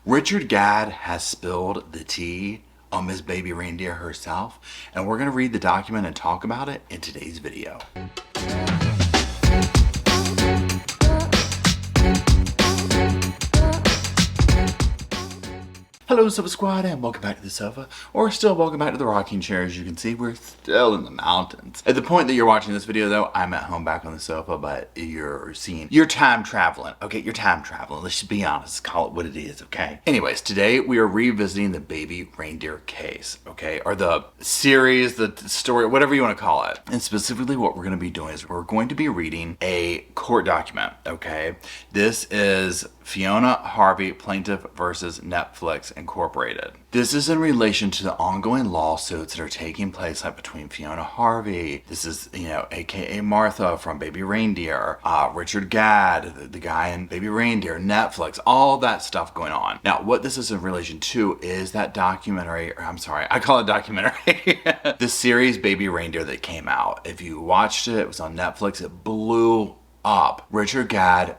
Richard Gadd has spilled the tea on Miss Baby Reindeer herself, and we're going to read the document and talk about it in today's video. Hello Sofa Squad, and welcome back to the sofa, or still welcome back to the rocking chair. As you can see, we're still in the mountains. At the point that you're watching this video though, I'm at home back on the sofa, but you're time traveling. Okay, you're time traveling. Let's just be honest, call it what it is, okay? Anyways, today we are revisiting the Baby Reindeer case, okay? Or the series, the story, whatever you want to call it. And specifically what we're going to be doing is we're going to be reading a court document, okay? This is Fiona, Harvey, Plaintiff versus Netflix Incorporated. This is in relation to the ongoing lawsuits that are taking place between Fiona Harvey. This is, aka Martha from Baby Reindeer, Richard Gadd, the guy in Baby Reindeer, Netflix, all that stuff going on. Now, what this is in relation to is that documentary, or I'm sorry, I call it documentary, the series Baby Reindeer that came out. If you watched it, it was on Netflix, it blew up. Richard Gadd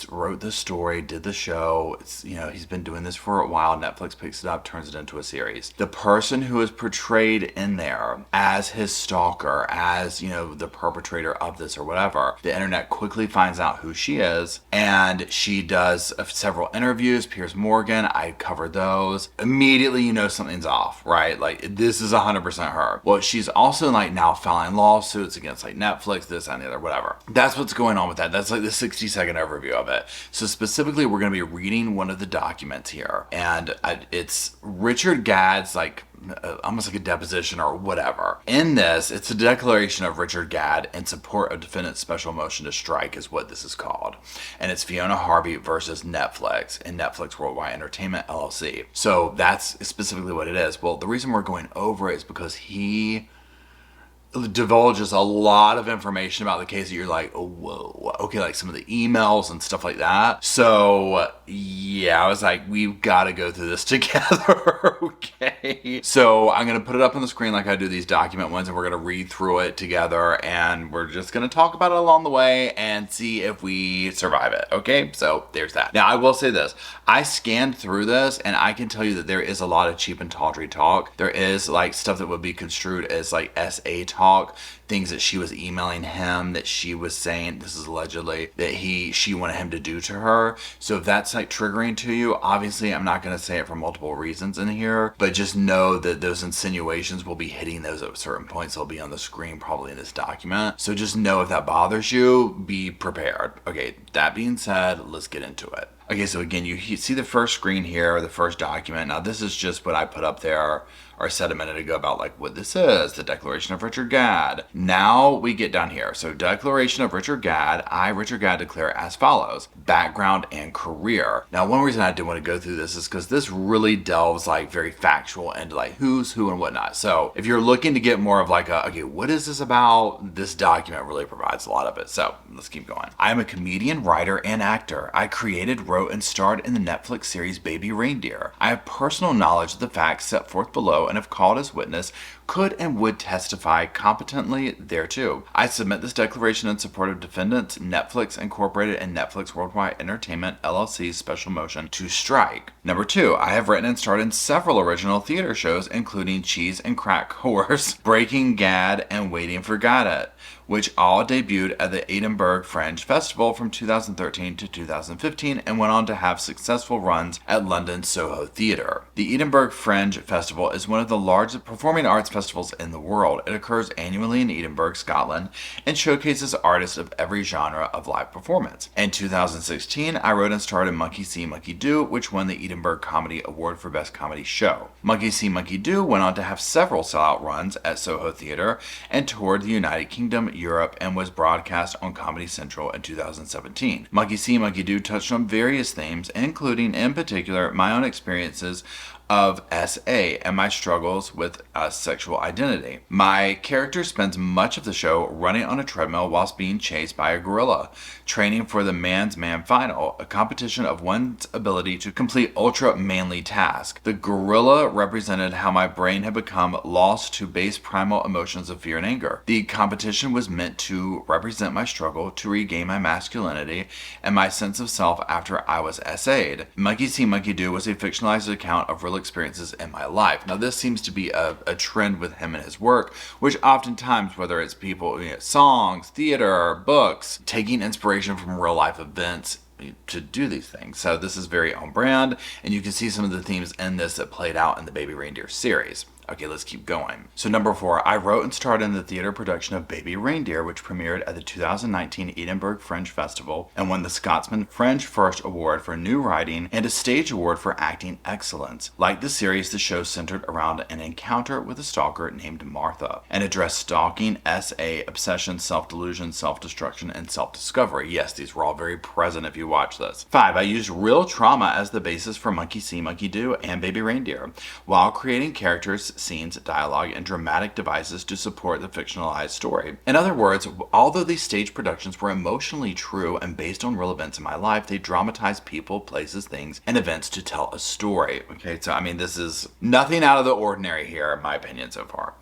wrote this story, did the show. It's, he's been doing this for a while. Netflix picks it up, turns it into a series. The person who is portrayed in there as his stalker, as, the perpetrator of this or whatever, the internet quickly finds out who she is, and she does several interviews. Piers Morgan, I covered those. Immediately, something's off, right? Like, this is 100% her. Well, she's also now filing lawsuits against Netflix, this and the other, whatever. That's what's going on with that. That's the 60-second overview of it. So specifically, we're going to be reading one of the documents here, and it's Richard Gadd's almost like a deposition or whatever. In this, it's a declaration of Richard Gadd in support of defendant's special motion to strike is what this is called. And it's Fiona Harvey versus Netflix and Netflix Worldwide Entertainment LLC. So that's specifically what it is. Well, the reason we're going over it is because he divulges a lot of information about the case that you're like, oh, whoa, okay, like some of the emails and stuff like that. So yeah, I was like, we've got to go through this together. Okay, so I'm gonna put it up on the screen like I do these document ones, and we're gonna read through it together, and we're just gonna talk about it along the way and see if we survive it. Okay, so there's that. Now I will say this, I scanned through this and I can tell you that there is a lot of cheap and tawdry talk. There is stuff that would be construed as SA talk, things that she was emailing him, that she was saying, this is allegedly, that she wanted him to do to her. So if that's triggering to you, obviously I'm not going to say it for multiple reasons in here, but just know that those insinuations will be hitting those at certain points. They'll be on the screen probably in this document. So just know if that bothers you, be prepared. Okay, that being said, let's get into it. Okay, so again, you see the first screen here, the first document. Now this is just what I put up there, or said a minute ago about what this is, the Declaration of Richard Gadd. Now we get down here. So Declaration of Richard Gadd, I, Richard Gadd, declare as follows: background and career. Now one reason I did want to go through this is because this really delves very factual into who's who and whatnot. So if you're looking to get more of okay, what is this about? This document really provides a lot of it. So let's keep going. I am a comedian, writer, and actor. I created, wrote, and starred in the Netflix series Baby Reindeer. I have personal knowledge of the facts set forth below and if called as witness, could and would testify competently thereto. I submit this declaration in support of defendants Netflix Incorporated and Netflix Worldwide Entertainment LLC's special motion to strike. Number 2, I have written and starred in several original theater shows, including Cheese and Crack Horse, Breaking Gadd, and Waiting for Gadd, which all debuted at the Edinburgh Fringe Festival from 2013 to 2015 and went on to have successful runs at London's Soho Theatre. The Edinburgh Fringe Festival is one of the largest performing arts festivals in the world. It occurs annually in Edinburgh, Scotland, and showcases artists of every genre of live performance. In 2016, I wrote and starred in Monkey See, Monkey Do, which won the Edinburgh Comedy Award for Best Comedy Show. Monkey See, Monkey Do went on to have several sellout runs at Soho Theatre and toured the United Kingdom, Europe, and was broadcast on Comedy Central in 2017. Monkey See, Monkey Do touched on various themes, including, in particular, my own experiences of SA and my struggles with sexual identity. My character spends much of the show running on a treadmill whilst being chased by a gorilla, training for the Man's Man Final, a competition of one's ability to complete ultra manly tasks. The gorilla represented how my brain had become lost to base primal emotions of fear and anger. The competition was meant to represent my struggle to regain my masculinity and my sense of self after I was SA'd. Monkey See, Monkey Do was a fictionalized account of real experiences in my life. Now, this seems to be a trend with him and his work, which oftentimes, whether it's people, songs, theater, books, taking inspiration from real life events to do these things. So this is very on brand, and you can see some of the themes in this that played out in the Baby Reindeer series. Okay, let's keep going. So number 4, I wrote and starred in the theater production of Baby Reindeer, which premiered at the 2019 Edinburgh Fringe Festival and won the Scotsman Fringe First Award for New Writing and a Stage Award for Acting Excellence. Like the series, the show centered around an encounter with a stalker named Martha and addressed stalking, SA, obsession, self-delusion, self-destruction, and self-discovery. Yes, these were all very present if you watch this. 5, I used real trauma as the basis for Monkey See, Monkey Do and Baby Reindeer, while creating characters, scenes, dialogue, and dramatic devices to support the fictionalized story. In other words, although these stage productions were emotionally true and based on real events in my life, they dramatized people, places, things, and events to tell a story. Okay, so I mean, this is nothing out of the ordinary here, in my opinion, so far.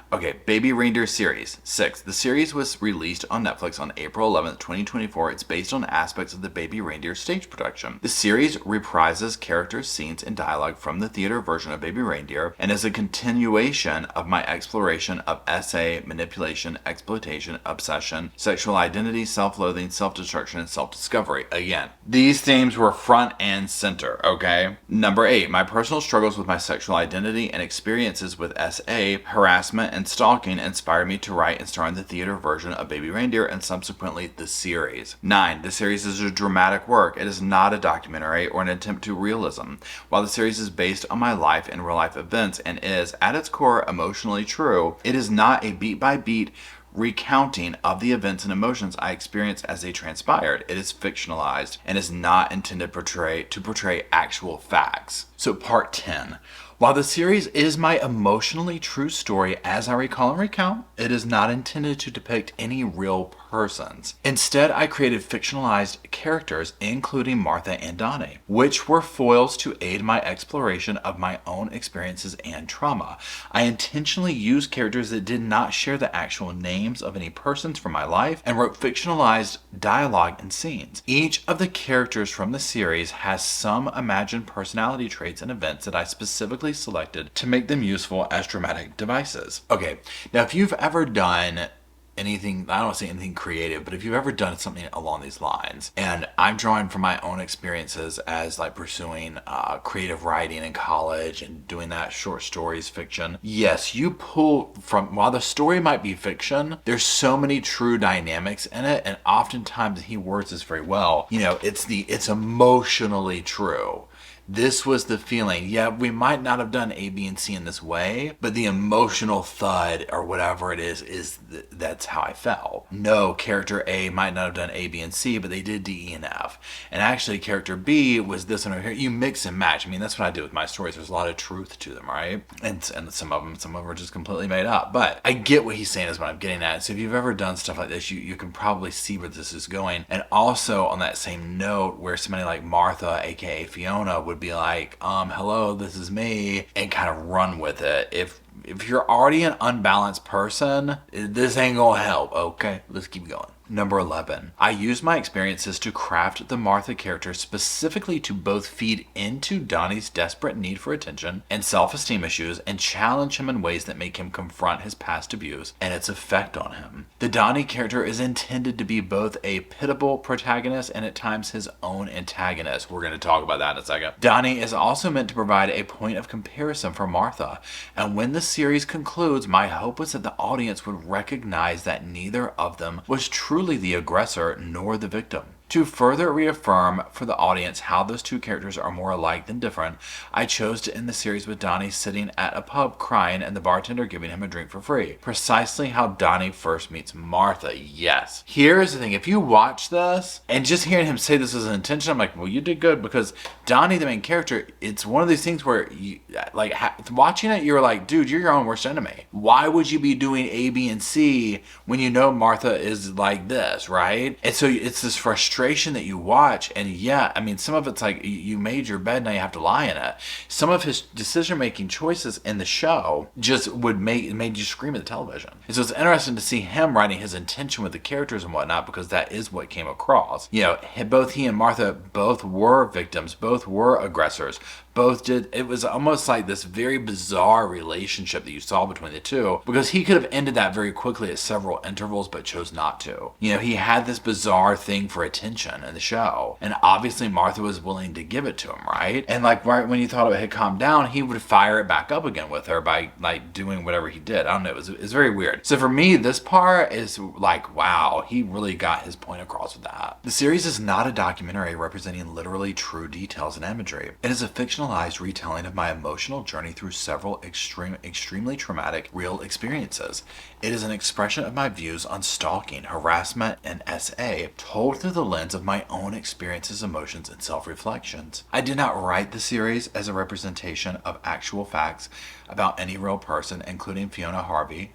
Okay, Baby Reindeer series. 6. The series was released on Netflix on April 11th, 2024. It's based on aspects of the Baby Reindeer stage production. The series reprises characters, scenes, and dialogue from the theater version of Baby Reindeer and is a continuation of my exploration of SA, manipulation, exploitation, obsession, sexual identity, self-loathing, self-destruction, and self-discovery. Again, these themes were front and center, okay? Number 8. My personal struggles with my sexual identity and experiences with SA, harassment, and stalking inspired me to write and star in the theater version of Baby Reindeer and subsequently the series. 9. The series is a dramatic work. It is not a documentary or an attempt to realism. While the series is based on my life and real-life events and is, at its core, emotionally true, it is not a beat-by-beat recounting of the events and emotions I experienced as they transpired. It is fictionalized and is not intended to portray actual facts. So part 10. While the series is my emotionally true story as I recall and recount, it is not intended to depict any real persons. Instead, I created fictionalized characters, including Martha and Donnie, which were foils to aid my exploration of my own experiences and trauma. I intentionally used characters that did not share the actual names of any persons from my life and wrote fictionalized dialogue and scenes. Each of the characters from the series has some imagined personality traits and events that I specifically selected to make them useful as dramatic devices. Okay, now if you've ever done anything, I don't want to say anything creative, but if you've ever done something along these lines, and I'm drawing from my own experiences as like pursuing creative writing in college and doing that short stories fiction, yes, you pull from, while the story might be fiction, there's so many true dynamics in it, and oftentimes he words this very well. It's emotionally true. This was the feeling. Yeah, we might not have done A, B, and C in this way, but the emotional thud or whatever it is that's how I felt. No, character A might not have done A, B, and C, but they did D, E, and F. And actually, character B was this one over here. You mix and match. I mean, that's what I do with my stories. There's a lot of truth to them, right? And some of them are just completely made up. But I get what he's saying is what I'm getting at. So if you've ever done stuff like this, you can probably see where this is going. And also on that same note, where somebody like Martha, aka Fiona, would be like, hello, this is me, and kind of run with it. If you're already an unbalanced person, this ain't gonna help. Okay, let's keep going. Number 11. I used my experiences to craft the Martha character specifically to both feed into Donnie's desperate need for attention and self-esteem issues and challenge him in ways that make him confront his past abuse and its effect on him. The Donnie character is intended to be both a pitiable protagonist and at times his own antagonist. We're going to talk about that in a second. Donnie is also meant to provide a point of comparison for Martha, and when the series concludes, my hope was that the audience would recognize that neither of them was truly the aggressor nor the victim. To further reaffirm for the audience how those two characters are more alike than different, I chose to end the series with Donnie sitting at a pub crying and the bartender giving him a drink for free. Precisely how Donnie first meets Martha. Yes. Here's the thing. If you watch this and just hearing him say this as an intention, I'm like, well, you did good, because Donnie, the main character, it's one of these things where you, like, watching it, you're like, dude, you're your own worst enemy. Why would you be doing A, B, and C when you know Martha is like this, right? And so it's this frustration that you watch, and yeah, I mean, some of it's like, you made your bed, now you have to lie in it. Some of his decision-making choices in the show just made you scream at the television. And so it's interesting to see him writing his intention with the characters and whatnot, because that is what came across. You know, both he and Martha both were victims, both were aggressors, both did. It was almost like this very bizarre relationship that you saw between the two, because he could have ended that very quickly at several intervals, but chose not to. You know, he had this bizarre thing for attention in the show, and obviously Martha was willing to give it to him, right? And like right when he thought it had calmed down, he would fire it back up again with her by like doing whatever he did. I don't know, it was very weird. So for me, this part is like, wow, he really got his point across with that. The series is not a documentary representing literally true details and imagery. It is a fictionalized retelling of my emotional journey through several extremely traumatic real experiences. It is an expression of my views on stalking, harassment, and SA, told through the lens of my own experiences, emotions, and self-reflections. I did not write the series as a representation of actual facts about any real person, including Fiona Harvey,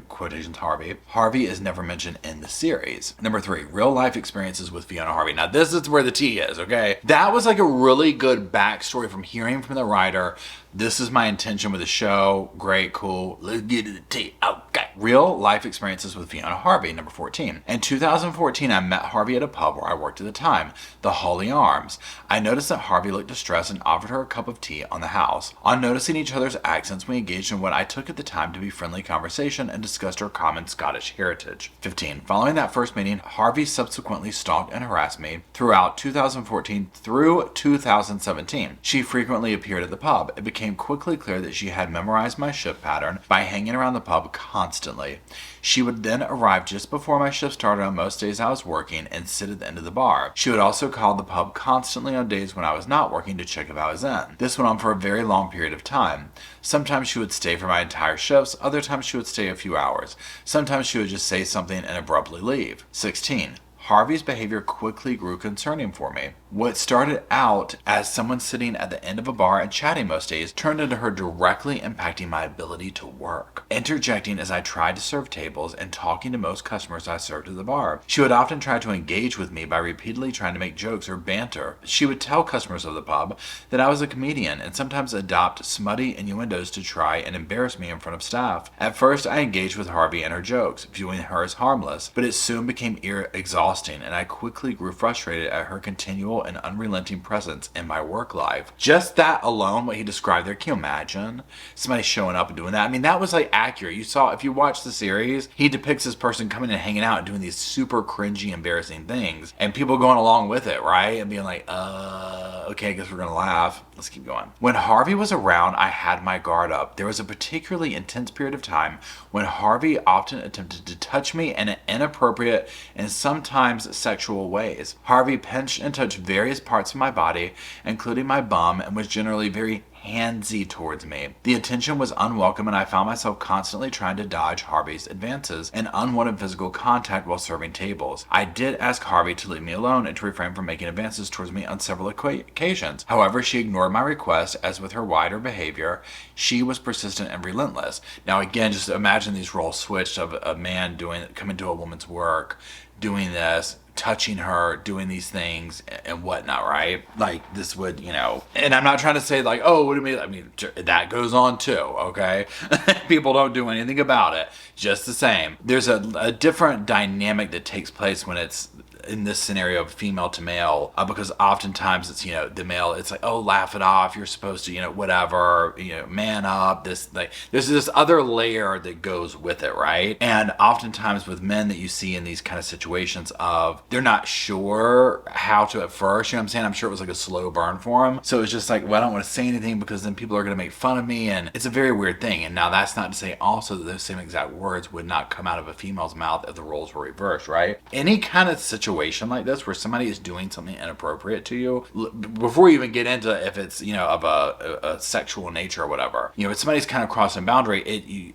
quotations Harvey. Harvey is never mentioned in the series. Number 3, real life experiences with Fiona Harvey. Now this is where the tea is, okay? That was like a really good backstory from hearing from the writer. This is my intention with the show. Great, cool. Let's get to the tea. Okay. Real life experiences with Fiona Harvey, number 14. In 2014, I met Harvey at a pub where I worked at the time, the Holly Arms. I noticed that Harvey looked distressed and offered her a cup of tea on the house. On noticing each other's accents, we engaged in what I took at the time to be friendly conversation and discussed our common Scottish heritage. 15. Following that first meeting, Harvey subsequently stalked and harassed me throughout 2014 through 2017. She frequently appeared at the pub. It became quickly clear that she had memorized my shift pattern by hanging around the pub constantly. She would then arrive just before my shift started on most days I was working and sit at the end of the bar. She would also call the pub constantly on days when I was not working to check if I was in. This went on for a very long period of time. Sometimes she would stay for my entire shifts, other times she would stay a few hours. Sometimes she would just say something and abruptly leave. 16. Harvey's behavior quickly grew concerning for me. What started out as someone sitting at the end of a bar and chatting most days turned into her directly impacting my ability to work, interjecting as I tried to serve tables and talking to most customers I served at the bar. She would often try to engage with me by repeatedly trying to make jokes or banter. She would tell customers of the pub that I was a comedian and sometimes adopt smutty innuendos to try and embarrass me in front of staff. At first, I engaged with Harvey and her jokes, viewing her as harmless, but it soon became exhausting, and I quickly grew frustrated at her continual and unrelenting presence in my work life. Just that alone, what he described there, can you imagine somebody showing up and doing that? I mean, that was like accurate. You saw, if you watch the series, he depicts this person coming and hanging out and doing these super cringy, embarrassing things, and people going along with it, right? And being like, okay, I guess we're gonna laugh. Let's keep going. When Harvey was around, I had my guard up. There was a particularly intense period of time when Harvey often attempted to touch me in inappropriate and sometimes sexual ways. Harvey pinched and touched various parts of my body, including my bum, and was generally very handsy towards me. The attention was unwelcome, and I found myself constantly trying to dodge Harvey's advances and unwanted physical contact while serving tables. I did ask Harvey to leave me alone and to refrain from making advances towards me on several occasions. However, she ignored my request. As with her wider behavior, she was persistent and relentless. Now again, just imagine these roles switched of a man coming to a woman's work, doing this, touching her, doing these things and whatnot, right? Like this would, and I'm not trying to say like, oh, what do you mean? I mean, that goes on too, okay? People don't do anything about it. Just the same. There's a different dynamic that takes place when it's in this scenario of female to male, because oftentimes it's, the male, it's like, oh, laugh it off, you're supposed to, whatever, man up, this, like, there's this other layer that goes with it, right? And oftentimes with men that you see in these kind of situations of, they're not sure how to at first, you know what I'm saying? I'm sure it was like a slow burn for them. So it's just like, well, I don't want to say anything because then people are going to make fun of me, and it's a very weird thing. And now that's not to say also that those same exact words would not come out of a female's mouth if the roles were reversed, right? Any kind of situation situation like this where somebody is doing something inappropriate to you, before you even get into if it's, you know, of a sexual nature or whatever, you know, if somebody's kind of crossing boundary,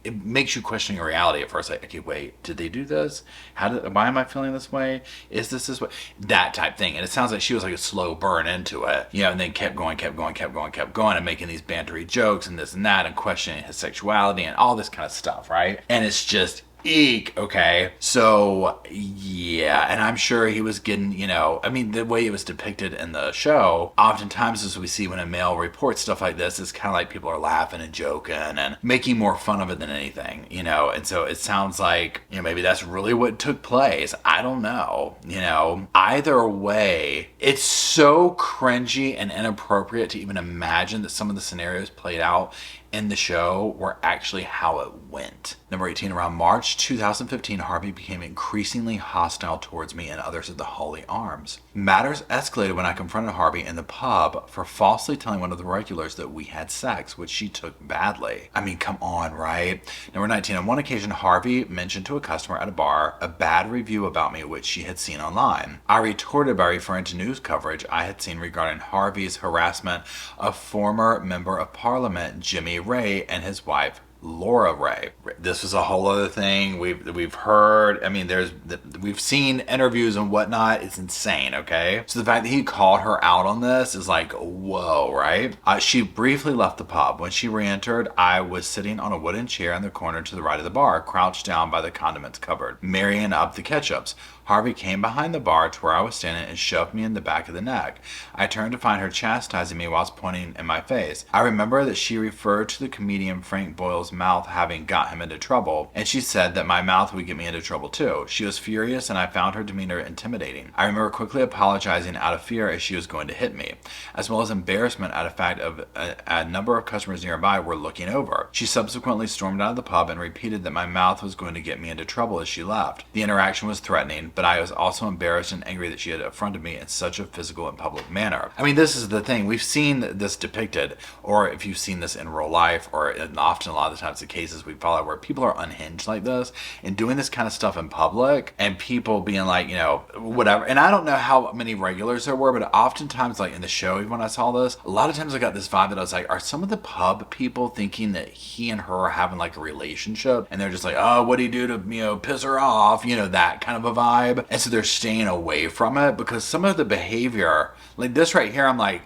it makes you question your reality at first. Like, okay, wait, did they do this? Why am I feeling this way? Is this way? That type thing. And it sounds like she was like a slow burn into it, you know, and then kept going, and making these bantery jokes and this and that, and questioning his sexuality and all this kind of stuff, right? And it's just eek, okay? So, yeah, and I'm sure he was getting, you know, I mean, the way it was depicted in the show, oftentimes as we see when a male reports stuff like this, it's kind of like people are laughing and joking and making more fun of it than anything, you know? And so it sounds like, you know, maybe that's really what took place. I don't know, you know? Either way, it's so cringy and inappropriate to even imagine that some of the scenarios played out in the show were actually how it went. Number 18, around March 2015, Harvey became increasingly hostile towards me and others at the Holy Arms. Matters escalated when I confronted Harvey in the pub for falsely telling one of the regulars that we had sex, which she took badly. I mean, come on, right? Number 19, on one occasion, Harvey mentioned to a customer at a bar a bad review about me which she had seen online. I retorted by referring to news coverage I had seen regarding Harvey's harassment of former Member of Parliament Jimmy Ray and his wife Laura Ray. This was a whole other thing we've heard. I mean, we've seen interviews and whatnot. It's insane, okay? So the fact that he called her out on this is like, whoa, right? She briefly left the pub. When she re-entered, I was sitting on a wooden chair in the corner to the right of the bar, crouched down by the condiments cupboard, marrying up the ketchups. Harvey came behind the bar to where I was standing and shoved me in the back of the neck. I turned to find her chastising me whilst pointing in my face. I remember that she referred to the comedian Frank Boyle's mouth having got him into trouble, and she said that my mouth would get me into trouble too. She was furious, and I found her demeanor intimidating. I remember quickly apologizing out of fear as she was going to hit me, as well as embarrassment out of fact of a number of customers nearby were looking over. She subsequently stormed out of the pub and repeated that my mouth was going to get me into trouble as she left. The interaction was threatening, but I was also embarrassed and angry that she had affronted me in such a physical and public manner. I mean, this is the thing. We've seen this depicted, or if you've seen this in real life, or often a lot of the times the cases we follow where people are unhinged like this and doing this kind of stuff in public, and people being like, you know, whatever. And I don't know how many regulars there were, but oftentimes, like in the show, even when I saw this, a lot of times I got this vibe that I was like, are some of the pub people thinking that he and her are having like a relationship, and they're just like, oh, what do you do to, you know, piss her off, you know, that kind of a vibe. And so they're staying away from it, because some of the behavior, like this right here, I'm like,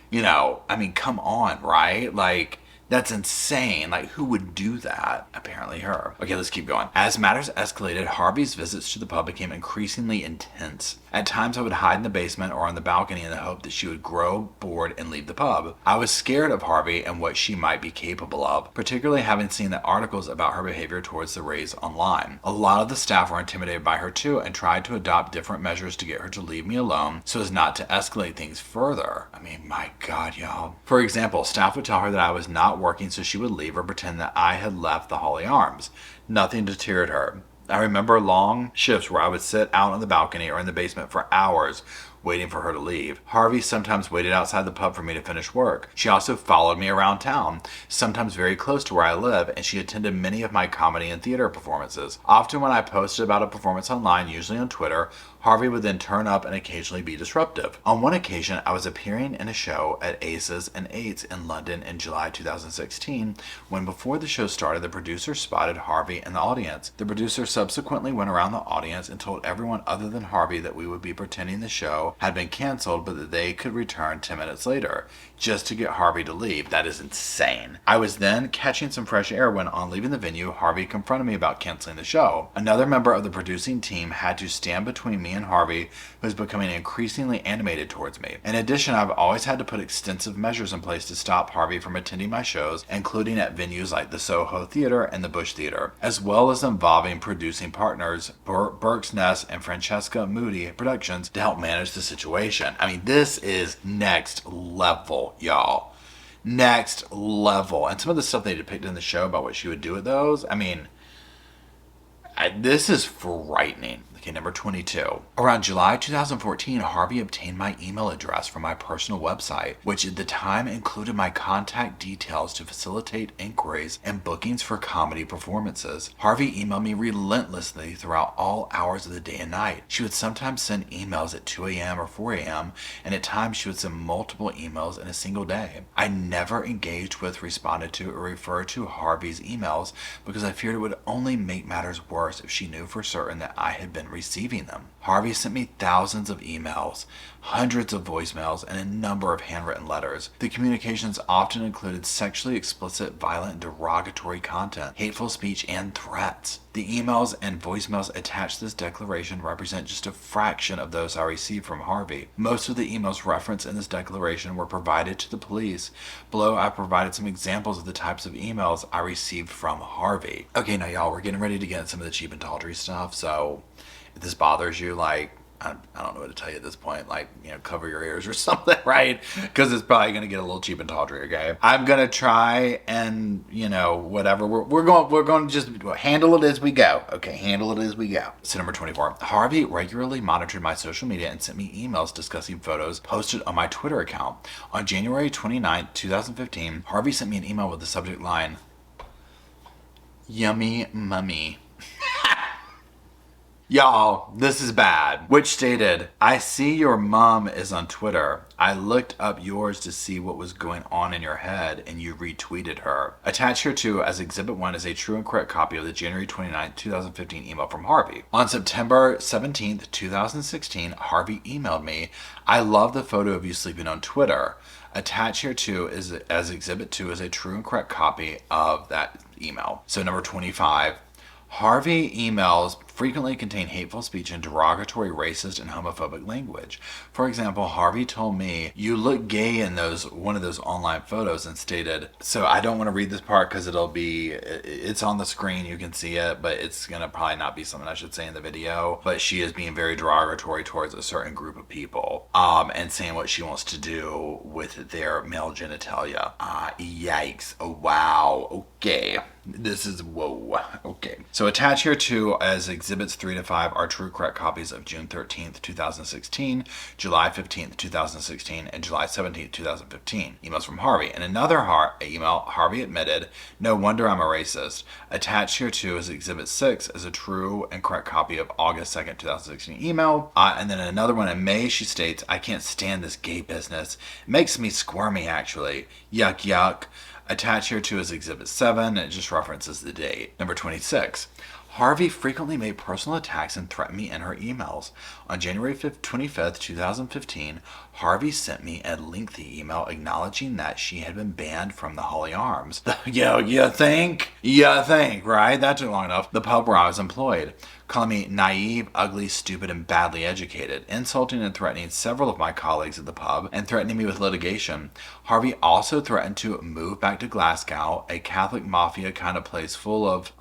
you know, I mean, come on, right? Like, that's insane. Like, who would do that? Apparently her. Okay, let's keep going. As matters escalated, Harvey's visits to the pub became increasingly intense. At times, I would hide in the basement or on the balcony in the hope that she would grow bored and leave the pub. I was scared of Harvey and what she might be capable of, particularly having seen the articles about her behavior towards the Rays online. A lot of the staff were intimidated by her too and tried to adopt different measures to get her to leave me alone so as not to escalate things further. I mean, my God, y'all. For example, staff would tell her that I was not working, so she would leave or pretend that I had left the Holy Arms. Nothing deterred her. I remember long shifts where I would sit out on the balcony or in the basement for hours waiting for her to leave. Harvey sometimes waited outside the pub for me to finish work. She also followed me around town, sometimes very close to where I live, and she attended many of my comedy and theater performances. Often when I posted about a performance online, usually on Twitter, Harvey would then turn up and occasionally be disruptive. On one occasion, I was appearing in a show at Aces and Eights in London in July 2016, when before the show started, the producer spotted Harvey in the audience. The producer subsequently went around the audience and told everyone other than Harvey that we would be pretending the show had been canceled, but that they could return 10 minutes later, just to get Harvey to leave. That is insane. I was then catching some fresh air when, on leaving the venue, Harvey confronted me about canceling the show. Another member of the producing team had to stand between me and Harvey, who was becoming increasingly animated towards me. In addition, I've always had to put extensive measures in place to stop Harvey from attending my shows, including at venues like the Soho Theater and the Bush Theater, as well as involving producing partners Burke's Nest and Francesca Moody Productions to help manage the situation. I mean, this is next level, y'all. Next level. And some of the stuff they depicted in the show about what she would do with those, I mean, this is frightening. Okay, number 22. Around July 2014, Harvey obtained my email address from my personal website, which at the time included my contact details to facilitate inquiries and bookings for comedy performances. Harvey emailed me relentlessly throughout all hours of the day and night. She would sometimes send emails at 2 a.m. or 4 a.m., and at times she would send multiple emails in a single day. I never engaged with, responded to, or referred to Harvey's emails because I feared it would only make matters worse if she knew for certain that I had been receiving them. Harvey sent me thousands of emails, hundreds of voicemails, and a number of handwritten letters. The communications often included sexually explicit, violent, derogatory content, hateful speech, and threats. The emails and voicemails attached to this declaration represent just a fraction of those I received from Harvey. Most of the emails referenced in this declaration were provided to the police. Below, I provided some examples of the types of emails I received from Harvey. Okay, now y'all, we're getting ready to get into some of the cheap and tawdry stuff, so if this bothers you, like, I don't know what to tell you at this point, like, cover your ears or something, right? Because it's probably going to get a little cheap and tawdry, okay? I'm going to try and, whatever. We're going to just handle it as we go, okay? Handle it as we go. So number 24, Harvey regularly monitored my social media and sent me emails discussing photos posted on my Twitter account. On January 29, 2015, Harvey sent me an email with the subject line, "Yummy Mummy." Y'all, this is bad. Which stated, "I see your mom is on Twitter. I looked up yours to see what was going on in your head, and you retweeted her." Attached here too as Exhibit 1 is a true and correct copy of the January 29, 2015 email from Harvey. On September 17th, 2016, Harvey emailed me, "I love the photo of you sleeping on Twitter." Attached here too is as Exhibit 2 is a true and correct copy of that email. So number 25. Harvey emails frequently contain hateful speech and derogatory, racist, and homophobic language. For example, Harvey told me, "You look gay in one of those online photos," and stated, so I don't want to read this part because it's on the screen, you can see it, but it's going to probably not be something I should say in the video, but she is being very derogatory towards a certain group of people, and saying what she wants to do with their male genitalia. Yikes. Oh, wow. Okay. This is whoa. Okay. So attached here too as Exhibits 3 to 5 are true correct copies of June 13th, 2016, July 15th, 2016, and July 17th, 2015. Emails from Harvey. In another email, Harvey admitted, "No wonder I'm a racist." Attached here too is Exhibit 6 as a true and correct copy of August 2nd, 2016 email. And then another one in May, she states, "I can't stand this gay business. It makes me squirmy, actually. Yuck, yuck." Attached here too is Exhibit 7, and it just references the date. Number 26. Harvey frequently made personal attacks and threatened me in her emails. On January 25th, 2015, Harvey sent me a lengthy email acknowledging that she had been banned from the Holly Arms. You think, right? That took long enough. The pub where I was employed. Calling me naive, ugly, stupid, and badly educated, insulting and threatening several of my colleagues at the pub, and threatening me with litigation. Harvey also threatened to move back to Glasgow, a Catholic mafia kind of place full of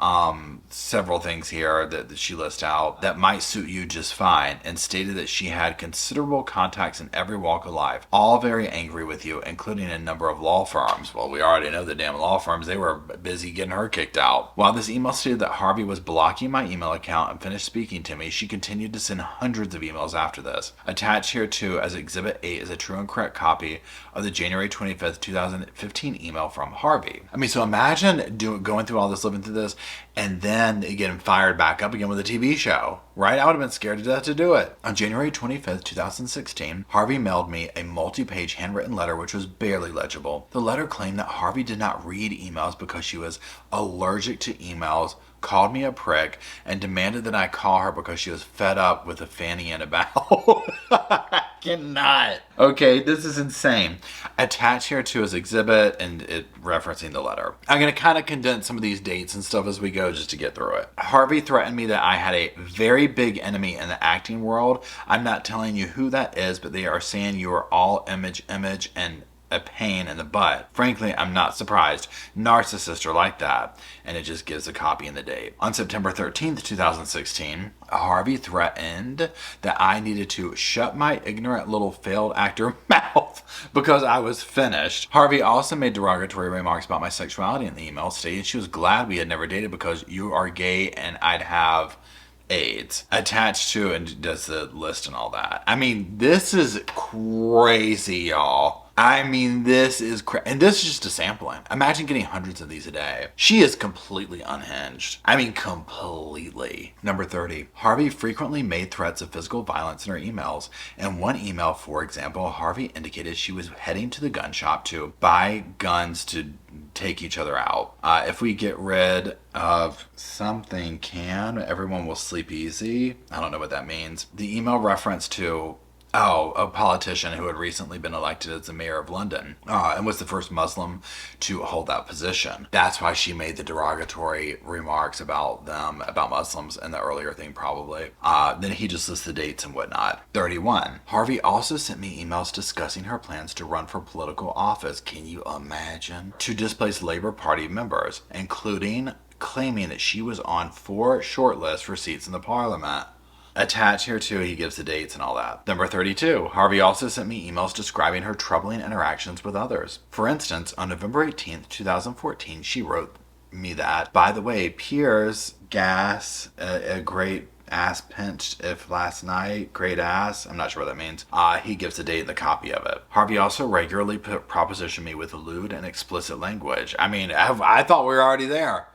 several things here that she lists out that might suit you just fine, and stated that she had considerable contacts in every walk of life, all very angry with you, including a number of law firms. Well, we already know the damn law firms, they were busy getting her kicked out. While this email stated that Harvey was blocking my email account and finished speaking to me, she continued to send hundreds of emails after this. Attached here too as Exhibit 8 is a true and correct copy of the January 25th, 2015 email from Harvey. I mean, so imagine going through all this, living through this, and then getting fired back up again with a TV show, right? I would have been scared to death to do it. On January 25th, 2016, Harvey mailed me a multi-page handwritten letter which was barely legible. The letter claimed that Harvey did not read emails because she was allergic to emails, called me a prick, and demanded that I call her because she was fed up with a fanny and a bow. I cannot. Okay, this is insane. Attached here too is exhibit and it referencing the letter. I'm going to kind of condense some of these dates and stuff as we go just to get through it. Harvey threatened me that I had a very big enemy in the acting world. I'm not telling you who that is, but they are saying you are all image, and a pain in the butt. Frankly, I'm not surprised. Narcissists are like that. And it just gives a copy and the date. On September 13th, 2016, Harvey threatened that I needed to shut my ignorant little failed actor mouth because I was finished. Harvey also made derogatory remarks about my sexuality in the email, stating she was glad we had never dated because you are gay and I'd have AIDS. Attached to, and does the list and all that. I mean, this is crazy, y'all. I mean, this is and this is just a sampling. Imagine getting hundreds of these a day. She is completely unhinged. I mean, completely. Number 30. Harvey frequently made threats of physical violence in her emails. In one email, for example, Harvey indicated she was heading to the gun shop to buy guns to take each other out. If we get rid of something everyone will sleep easy. I don't know what that means. The email reference to a politician who had recently been elected as the mayor of London and was the first Muslim to hold that position. That's why she made the derogatory remarks about Muslims in the earlier thing, probably. Then he just lists the dates and whatnot. 31. Harvey also sent me emails discussing her plans to run for political office. Can you imagine? To displace Labour Party members, including claiming that she was on 4 shortlists for seats in the parliament. Attached here too, he gives the dates and all that. Number 32. Harvey also sent me emails describing her troubling interactions with others. For instance, on November 18th, 2014, she wrote me that, by the way, Piers gas, a great ass pinched if last night, great ass, I'm not sure what that means. He gives the date and the copy of it. Harvey also regularly propositioned me with lewd and explicit language. I mean, I thought we were already there.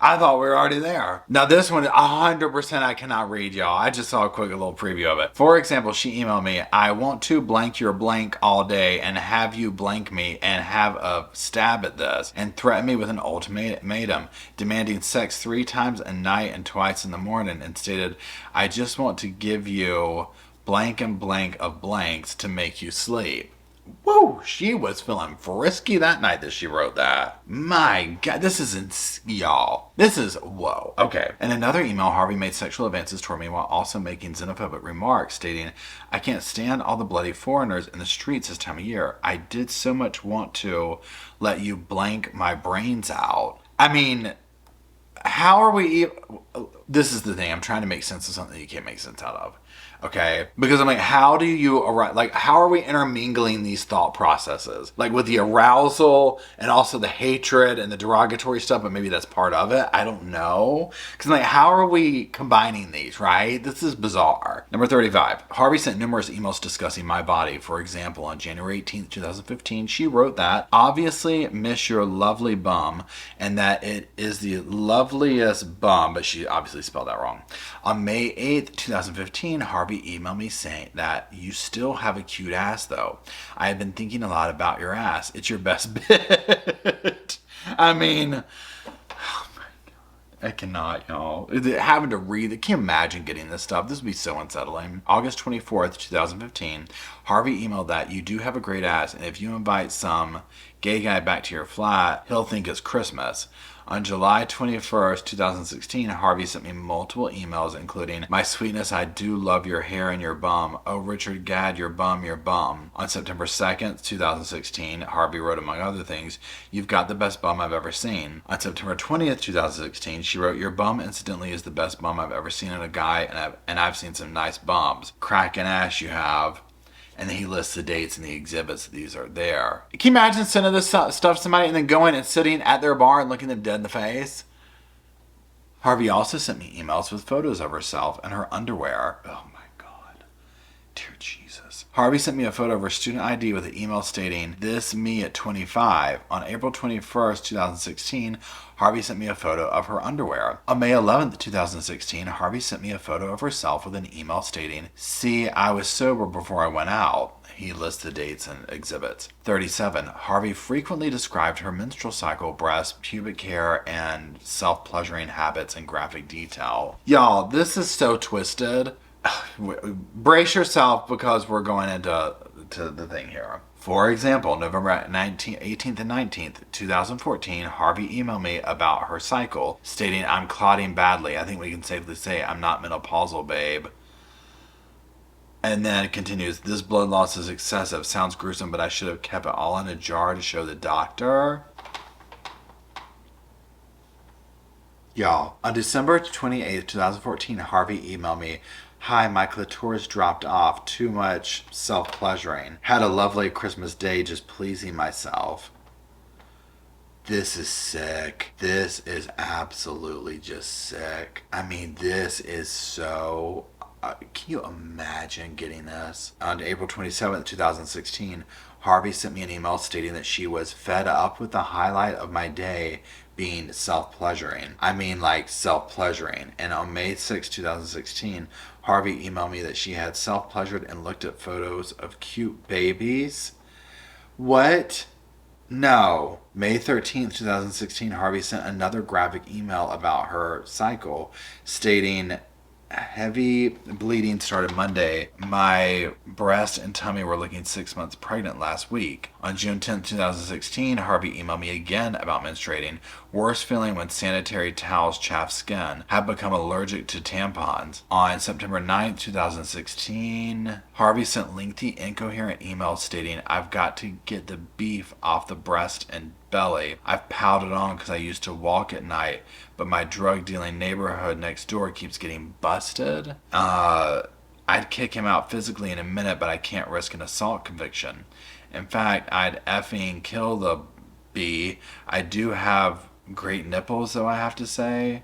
Now this one, 100% I cannot read, y'all. I just saw a quick little preview of it. For example, she emailed me, I want to blank your blank all day and have you blank me and have a stab at this, and threaten me with an ultimatum, demanding sex 3 times a night and twice in the morning, and stated, I just want to give you blank and blank of blanks to make you sleep. Whoa, she was feeling frisky that night that she wrote that. My God, this is y'all. This is, whoa. Okay. In another email, Harvey made sexual advances toward me while also making xenophobic remarks, stating, I can't stand all the bloody foreigners in the streets this time of year. I did so much want to let you blank my brains out. I mean, how are we... This is the thing. I'm trying to make sense of something you can't make sense out of. Okay, because I'm like, how do you arrive? Like, how are we intermingling these thought processes? Like with the arousal and also the hatred and the derogatory stuff, but maybe that's part of it. I don't know. Because like, how are we combining these, right? This is bizarre. Number 35. Harvey sent numerous emails discussing my body. For example, on January 18th, 2015, she wrote that, obviously miss your lovely bum, and that it is the loveliest bum, but she obviously spelled that wrong. On May 8th, 2015, Harvey emailed me saying that you still have a cute ass though. I have been thinking a lot about your ass. It's your best bit. I mean, oh my God. I cannot, y'all. Having to read it. Can you imagine getting this stuff? This would be so unsettling. August 24th, 2015, Harvey emailed that you do have a great ass, and if you invite some gay guy back to your flat, he'll think it's Christmas. On July 21st, 2016, Harvey sent me multiple emails, including, my sweetness, I do love your hair and your bum. Oh, Richard Gadd, your bum, your bum. On September 2nd, 2016, Harvey wrote, among other things, you've got the best bum I've ever seen. On September 20th, 2016, she wrote, your bum, incidentally, is the best bum I've ever seen in a guy, and I've seen some nice bums. Crackin' ass you have. And then he lists the dates and the exhibits. These are there. Can you imagine sending this stuff to somebody and then going and sitting at their bar and looking them dead in the face? Harvey also sent me emails with photos of herself and her underwear. Oh my God. Dear Jesus. Harvey sent me a photo of her student ID with an email stating, this me at 25. On April 21st, 2016, Harvey sent me a photo of her underwear. On May 11th, 2016, Harvey sent me a photo of herself with an email stating, see, I was sober before I went out. He lists the dates and exhibits. 37. Harvey frequently described her menstrual cycle, breasts, pubic hair, and self-pleasuring habits in graphic detail. Y'all, this is so twisted. Brace yourself because we're going into the thing here. For example, November 18th and 19th, 2014, Harvey emailed me about her cycle, stating, I'm clotting badly. I think we can safely say I'm not menopausal, babe. And then it continues, this blood loss is excessive. Sounds gruesome, but I should have kept it all in a jar to show the doctor. Y'all, on December 28th, 2014, Harvey emailed me, hi, my clitoris dropped off. Too much self-pleasuring. Had a lovely Christmas day just pleasing myself. This is sick. This is absolutely just sick. I mean, this is so... can you imagine getting this? On April 27th, 2016, Harvey sent me an email stating that she was fed up with the highlight of my day being self-pleasuring. I mean, like, self-pleasuring. And on May 6, 2016, Harvey emailed me that she had self-pleasured and looked at photos of cute babies. What? No. May 13th, 2016, Harvey sent another graphic email about her cycle, stating, heavy bleeding started Monday. My breast and tummy were looking 6 months pregnant last week. On June 10th, 2016, Harvey emailed me again about menstruating. Worst feeling when sanitary towels chafe skin. Have become allergic to tampons. On September 9th, 2016, Harvey sent lengthy, incoherent emails stating, I've got to get the beef off the breast and belly. I've piled it on because I used to walk at night, but my drug dealing neighborhood next door keeps getting busted. I'd kick him out physically in a minute, but I can't risk an assault conviction. In fact, I'd effing kill the bee. I do have great nipples, though, I have to say.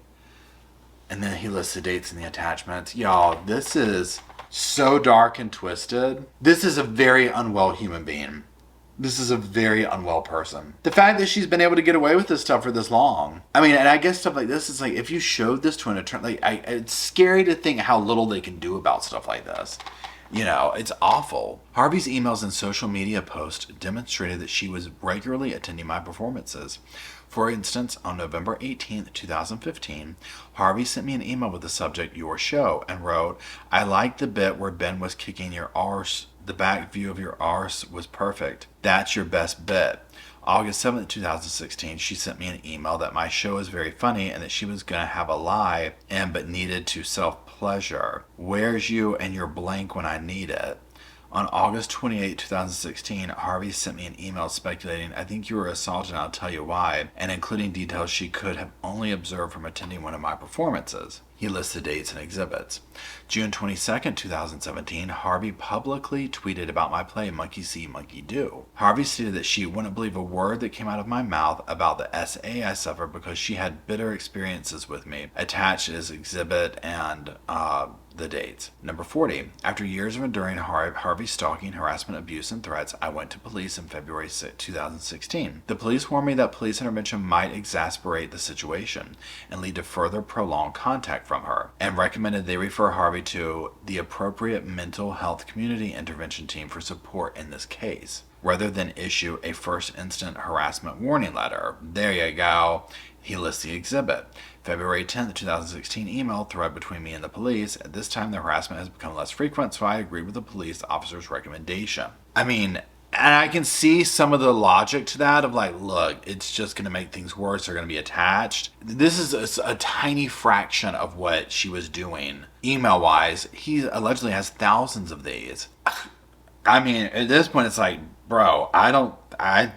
And then he lists the dates in the attachments. Y'all, this is so dark and twisted. This is a very unwell human being. This is a very unwell person. The fact that she's been able to get away with this stuff for this long. I mean, and I guess stuff like this is like, if you showed this to an attorney, like, it's scary to think how little they can do about stuff like this. You know, it's awful. Harvey's emails and social media posts demonstrated that she was regularly attending my performances. For instance, on November 18th, 2015, Harvey sent me an email with the subject, your show, and wrote, I liked the bit where Ben was kicking your arse. The back view of your arse was perfect. That's your best bit. August 7th, 2016, she sent me an email that my show is very funny and that she was going to have a lie but needed to self-pleasure. Where's you and your blank when I need it? On August 28, 2016, Harvey sent me an email speculating, I think you were assaulted and I'll tell you why, and including details she could have only observed from attending one of my performances. He lists the dates and exhibits. June 22, 2017, Harvey publicly tweeted about my play Monkey See, Monkey Do. Harvey stated that she wouldn't believe a word that came out of my mouth about the SA I suffered because she had bitter experiences with me. Attached is exhibit and the dates. Number 40. After years of enduring Harvey's stalking, harassment, abuse, and threats, I went to police in February 2016. The police warned me that police intervention might exacerbate the situation and lead to further prolonged contact from her, and recommended they refer Harvey to the appropriate mental health community intervention team for support in this case, rather than issue a first instant harassment warning letter. There you go. He lists the exhibit. February 10th, 2016 email thread between me and the police. At this time, the harassment has become less frequent, so I agreed with the police officer's recommendation. I mean, and I can see some of the logic to that of like, look, it's just going to make things worse. They're going to be attached. This is a tiny fraction of what she was doing. Email-wise, he allegedly has thousands of these. I mean, at this point, it's like, bro, I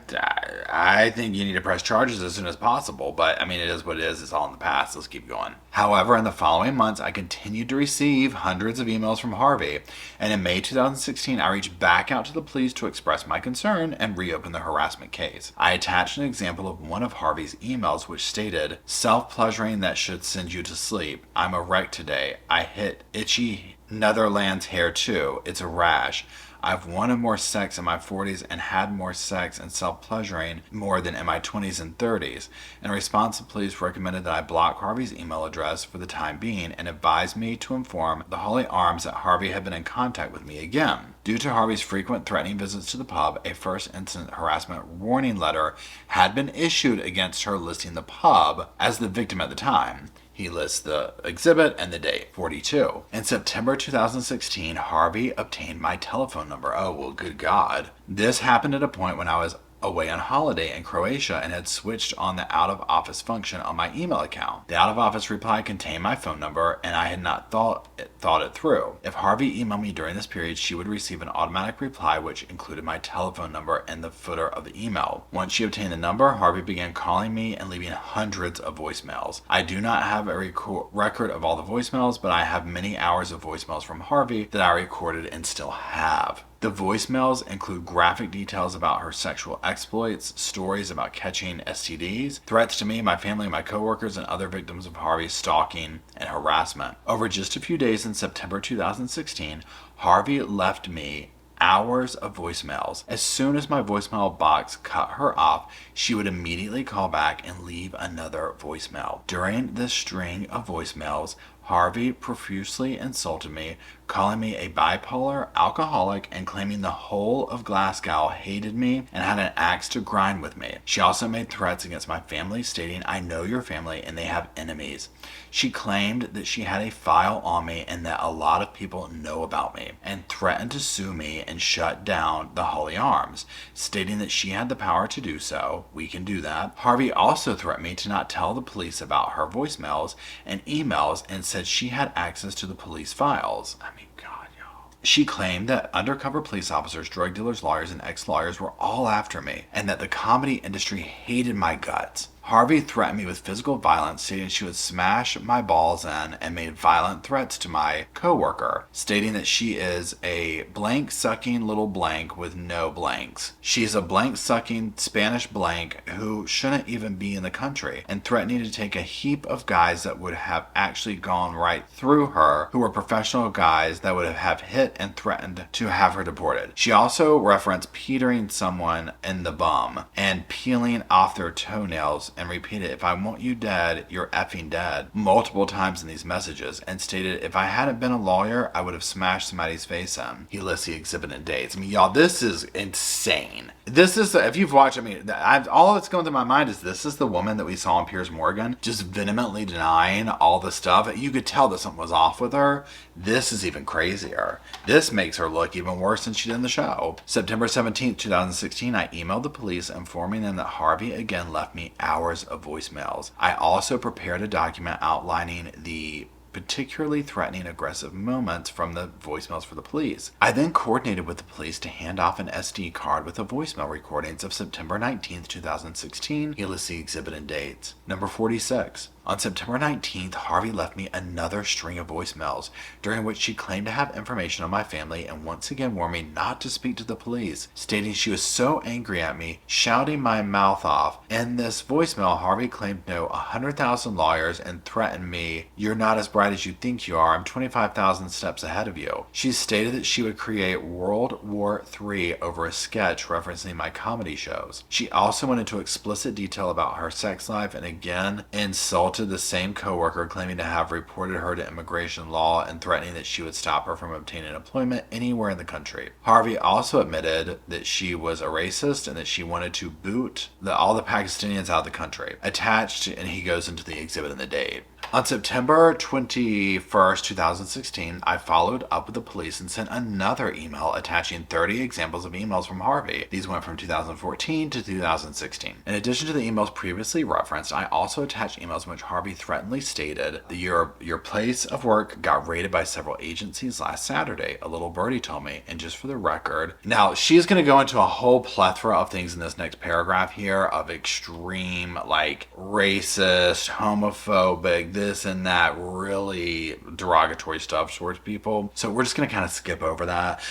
think you need to press charges as soon as possible, but I mean, it is what it is. It's all in the past. Let's keep going. However, in the following months, I continued to receive hundreds of emails from Harvey, and in May 2016, I reached back out to the police to express my concern and reopen the harassment case. I attached an example of one of Harvey's emails, which stated, self-pleasuring that should send you to sleep. I'm a wreck today. I hit itchy Netherlands hair too. It's a rash. I've wanted more sex in my 40s and had more sex and self-pleasuring more than in my 20s and 30s. In response, the police recommended that I block Harvey's email address for the time being and advised me to inform the Holy Arms that Harvey had been in contact with me again. Due to Harvey's frequent threatening visits to the pub, a first incident harassment warning letter had been issued against her, listing the pub as the victim at the time. He lists the exhibit and the date, 42. In September 2016, Harvey obtained my telephone number. Oh, well, good God. This happened at a point when I was away on holiday in Croatia and had switched on the out-of-office function on my email account. The out-of-office reply contained my phone number, and I had not thought it through. If Harvey emailed me during this period, she would receive an automatic reply which included my telephone number in the footer of the email. Once she obtained the number, Harvey began calling me and leaving hundreds of voicemails. I do not have a record of all the voicemails, but I have many hours of voicemails from Harvey that I recorded and still have. The voicemails include graphic details about her sexual exploits, stories about catching STDs, threats to me, my family, my coworkers, and other victims of Harvey's stalking and harassment. Over just a few days in September 2016, Harvey left me hours of voicemails. As soon as my voicemail box cut her off, she would immediately call back and leave another voicemail. During this string of voicemails, Harvey profusely insulted me, calling me a bipolar alcoholic and claiming the whole of Glasgow hated me and had an axe to grind with me. She also made threats against my family, stating, "I know your family and they have enemies." She claimed that she had a file on me and that a lot of people know about me, and threatened to sue me and shut down the Holy Arms, stating that she had the power to do so. We can do that. Harvey also threatened me to not tell the police about her voicemails and emails and said she had access to the police files. I mean, God, y'all. She claimed that undercover police officers, drug dealers, lawyers, and ex-lawyers were all after me, and that the comedy industry hated my guts. Harvey threatened me with physical violence, stating she would smash my balls in, and made violent threats to my coworker, stating that she is a blank-sucking little blank with no blanks. She's a blank-sucking Spanish blank who shouldn't even be in the country, and threatening to take a heap of guys that would have actually gone right through her, who were professional guys that would have hit and threatened to have her deported. She also referenced petering someone in the bum and peeling off their toenails, and repeated, "If I want you dead, you're effing dead," multiple times in these messages, and stated, "If I hadn't been a lawyer, I would have smashed somebody's face in." He lists the exhibit and dates. I mean, y'all, this is insane. This is, if you've watched, I mean, all that's going through my mind is this is the woman that we saw in Piers Morgan, just vehemently denying all the stuff. You could tell that something was off with her. This is even crazier. This makes her look even worse than she did in the show. September 17th, 2016, I emailed the police informing them that Harvey again left me hours of voicemails. I also prepared a document outlining the particularly threatening aggressive moments from the voicemails for the police. I then coordinated with the police to hand off an SD card with the voicemail recordings of September 19th, 2016. He lists the exhibit and dates. Number 46. On September 19th, Harvey left me another string of voicemails, during which she claimed to have information on my family and once again warned me not to speak to the police, stating she was so angry at me, shouting my mouth off. In this voicemail, Harvey claimed to know 100,000 lawyers and threatened me, "You're not as bright as you think you are. I'm 25,000 steps ahead of you." She stated that she would create World War III over a sketch referencing my comedy shows. She also went into explicit detail about her sex life and again insulted the same coworker, claiming to have reported her to immigration law and threatening that she would stop her from obtaining employment anywhere in the country. Harvey also admitted that she was a racist and that she wanted to boot all the Pakistanians out of the country. Attached, and he goes into the exhibit and the date. On September 21st, 2016, I followed up with the police and sent another email attaching 30 examples of emails from Harvey. These went from 2014 to 2016. In addition to the emails previously referenced, I also attached emails in which Harvey threateningly stated that your place of work got raided by several agencies last Saturday. A little birdie told me, and just for the record. Now, she's going to go into a whole plethora of things in this next paragraph here of extreme, like, racist, homophobic, this and that, really derogatory stuff towards people. So we're just going to kind of skip over that.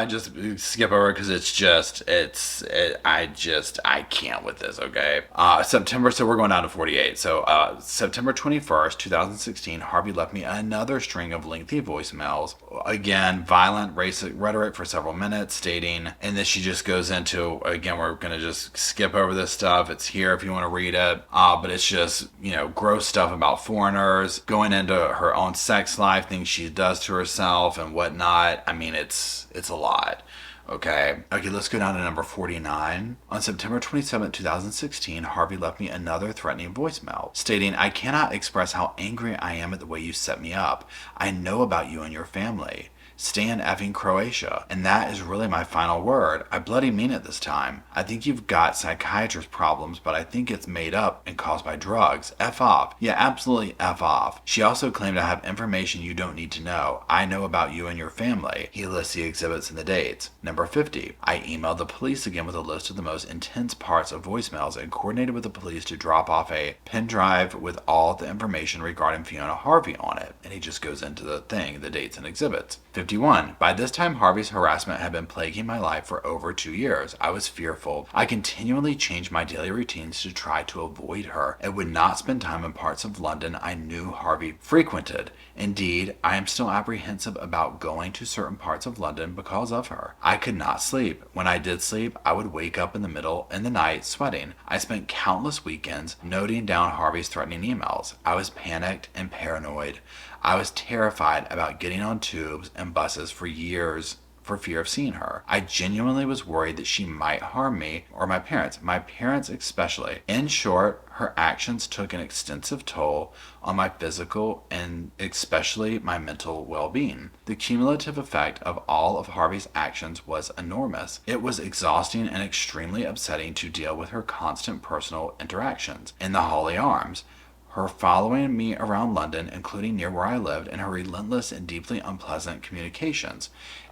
Just skip over it because I can't with this, okay? September, so we're going down to 48. So September 21st, 2016, Harvey left me another string of lengthy voicemails. Again, violent racist rhetoric for several minutes, stating, and then she just goes into, again, we're going to just skip over this stuff. It's here if you want to read it. But it's just, gross stuff about foreigners, going into her own sex life, things she does to herself and whatnot. I mean, it's a lot. Okay, let's go down to number 49. On September 27, 2016, Harvey left me another threatening voicemail, stating, "I cannot express how angry I am at the way you set me up. I know about you and your family. Stay in effing Croatia." And that is really my final word. I bloody mean it this time. I think you've got psychiatrist problems, but I think it's made up and caused by drugs. F off. Yeah, absolutely F off. She also claimed to have information you don't need to know. I know about you and your family. He lists the exhibits and the dates. Number 50. I emailed the police again with a list of the most intense parts of voicemails and coordinated with the police to drop off a pen drive with all the information regarding Fiona Harvey on it. And he just goes into the thing, the dates and exhibits. 51. By this time, Harvey's harassment had been plaguing my life for over 2 years. I was fearful. I continually changed my daily routines to try to avoid her and would not spend time in parts of London I knew Harvey frequented. Indeed, I am still apprehensive about going to certain parts of London because of her. I could not sleep. When I did sleep, I would wake up in the night sweating. I spent countless weekends noting down Harvey's threatening emails. I was panicked and paranoid. I was terrified about getting on tubes and buses for years for fear of seeing her. I genuinely was worried that she might harm me or my parents especially. In short, her actions took an extensive toll on my physical and especially my mental well-being. The cumulative effect of all of Harvey's actions was enormous. It was exhausting and extremely upsetting to deal with her constant personal interactions in the Holly Arms, her following me around London, including near where I lived, and her relentless and deeply unpleasant communications.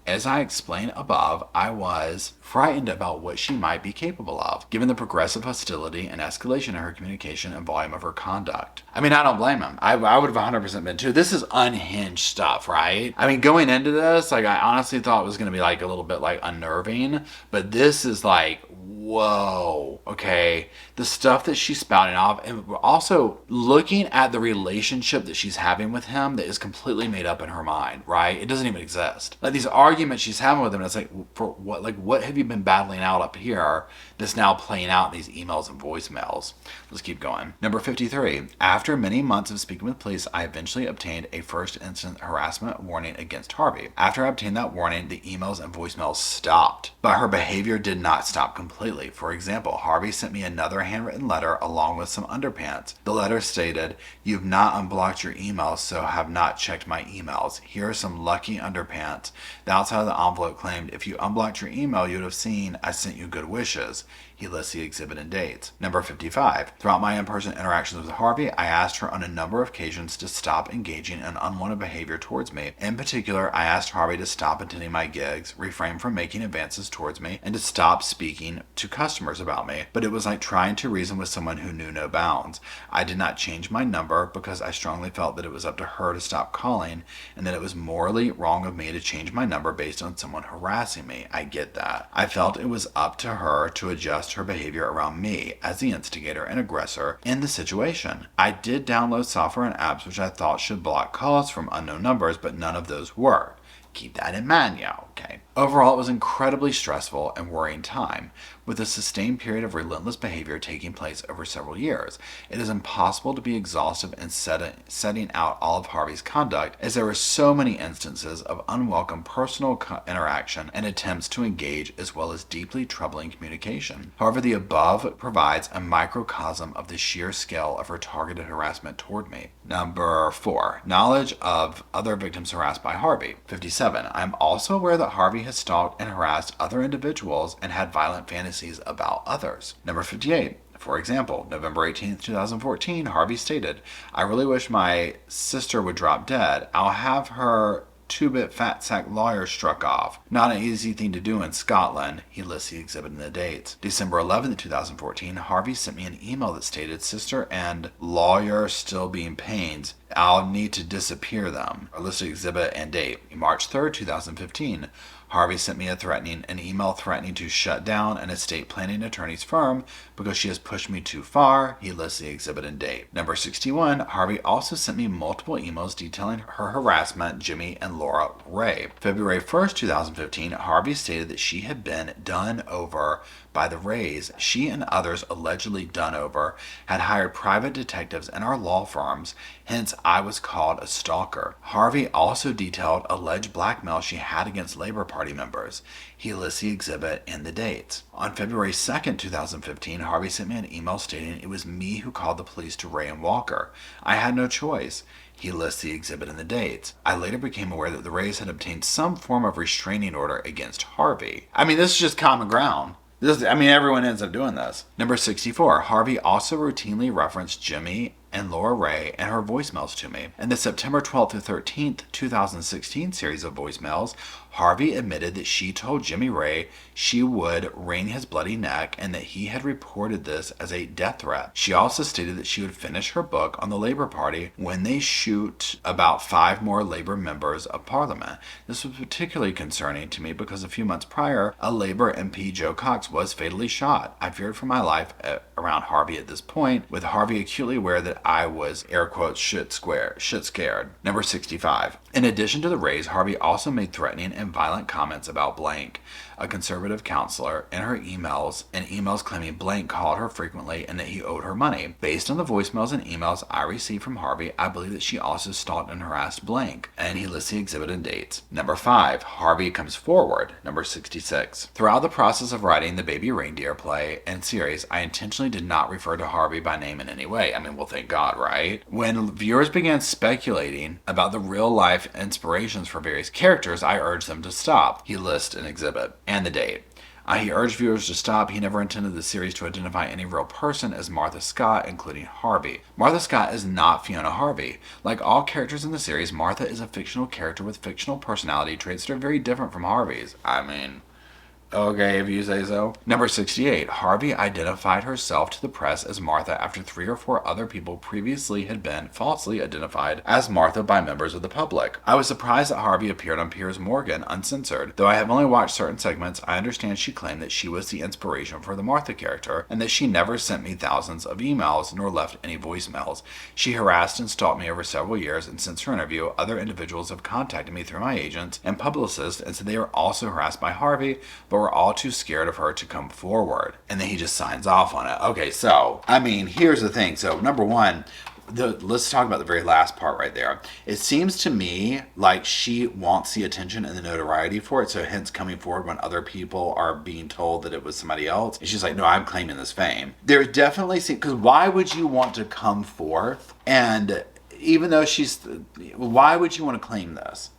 As I explained above, I was frightened about what she might be capable of, given the progressive hostility and escalation in her communication and volume of her conduct. I mean, I don't blame him. I would have 100% been too. This is unhinged stuff, right? I mean, going into this, I honestly thought it was going to be a little bit unnerving, but this is whoa, okay. The stuff that she's spouting off, and also looking at the relationship that she's having with him that is completely made up in her mind, right? It doesn't even exist. These arguments she's having with him, it's for what? What have you been battling out up here that's now playing out in these emails and voicemails? Let's keep going. Number 53. After many months of speaking with police, I eventually obtained a first instance harassment warning against Harvey. After I obtained that warning, the emails and voicemails stopped, but her behavior did not stop completely. For example, Harvey sent me another handwritten letter along with some underpants. The letter stated, "You've not unblocked your emails, so have not checked my emails. Here are some lucky underpants." The outside of the envelope claimed, "If you unblocked your email, you would have seen I sent you good wishes." He lists the exhibit and dates. Number 55. Throughout my in-person interactions with Harvey, I asked her on a number of occasions to stop engaging in unwanted behavior towards me. In particular, I asked Harvey to stop attending my gigs, refrain from making advances towards me, and to stop speaking to customers about me. But it was like trying to reason with someone who knew no bounds. I did not change my number because I strongly felt that it was up to her to stop calling, and that it was morally wrong of me to change my number based on someone harassing me. I get that. I felt it was up to her to adjust her behavior around me as the instigator and aggressor in the situation. I did download software and apps which I thought should block calls from unknown numbers, but none of those worked. Keep that in mind, y'all, okay? Overall, it was incredibly stressful and worrying time, with a sustained period of relentless behavior taking place over several years. It is impossible to be exhaustive in setting out all of Harvey's conduct, as there were so many instances of unwelcome personal interaction and attempts to engage, as well as deeply troubling communication. However, the above provides a microcosm of the sheer scale of her targeted harassment toward me. Number 4. Knowledge of other victims harassed by Harvey. 57. I am also aware that Harvey has stalked and harassed other individuals and had violent fantasies about others. Number 58. For example, November 18th, 2014, Harvey stated, "I really wish my sister would drop dead. I'll have her 2-bit fat sack lawyer struck off. Not an easy thing to do in Scotland." He lists the exhibit and the dates. December 11th, 2014, Harvey sent me an email that stated, "Sister and lawyer still being pains. I'll need to disappear them." A listed exhibit and date. March 3rd, 2015. Harvey sent me an email threatening to shut down an estate planning attorney's firm because she has pushed me too far. He lists the exhibit and date. Number 61, Harvey also sent me multiple emails detailing her harassment, Jimmy and Laura Ray. February 1st, 2015, Harvey stated that she had been done over by the Rays. She and others allegedly done over had hired private detectives in our law firms, hence I was called a stalker. Harvey also detailed alleged blackmail she had against Labor Party members. He lists the exhibit and the dates. On February 2nd, 2015, Harvey sent me an email stating it was me who called the police to Ray and Walker. I had no choice. He lists the exhibit and the dates. I later became aware that the Rays had obtained some form of restraining order against Harvey. I mean, this is just common ground. Everyone ends up doing this. Number 64, Harvey also routinely referenced Jimmy and Laura Ray and her voicemails to me. In the September 12th to 13th, 2016 series of voicemails, Harvey admitted that she told Jimmy Ray she would wring his bloody neck and that he had reported this as a death threat. She also stated that she would finish her book on the Labour Party when they shoot about 5 more Labour members of Parliament. This was particularly concerning to me because a few months prior, a Labour MP, Joe Cox, was fatally shot. I feared for my life around Harvey at this point, with Harvey acutely aware that I was, air quotes, shit scared. Number 65. In addition to the raise, Harvey also made threatening and violent comments about Blank, a conservative counselor, in her emails, and emails claiming Blank called her frequently and that he owed her money. Based on the voicemails and emails I received from Harvey, I believe that she also stalked and harassed Blank, and he lists the exhibit and dates. Number 5. Harvey comes forward. Number 66. Throughout the process of writing the Baby Reindeer play and series, I intentionally did not refer to Harvey by name in any way. I mean, well, thank God, right? When viewers began speculating about the real-life inspirations for various characters, I urged them to stop. He lists an exhibit and the date. He urged viewers to stop. He never intended the series to identify any real person as Martha Scott, including Harvey. Martha Scott is not Fiona Harvey. Like all characters in the series, Martha is a fictional character with fictional personality traits that are very different from Harvey's. I mean, okay, if you say so. Number 68. Harvey identified herself to the press as Martha after 3 or 4 other people previously had been falsely identified as Martha by members of the public. I was surprised that Harvey appeared on Piers Morgan uncensored. Though I have only watched certain segments, I understand she claimed that she was the inspiration for the Martha character and that she never sent me thousands of emails nor left any voicemails. She harassed and stalked me over several years, and since her interview, other individuals have contacted me through my agents and publicists and said they were also harassed by Harvey, but were all too scared of her to come forward. And then he just signs off on it. Okay, so, I mean, here's the thing. So, number 1, let's talk about the very last part right there. It seems to me like she wants the attention and the notoriety for it, so hence coming forward when other people are being told that it was somebody else. And she's like, no, I'm claiming this fame. There's definitely, because why would you want to come forth? And even though why would you want to claim this?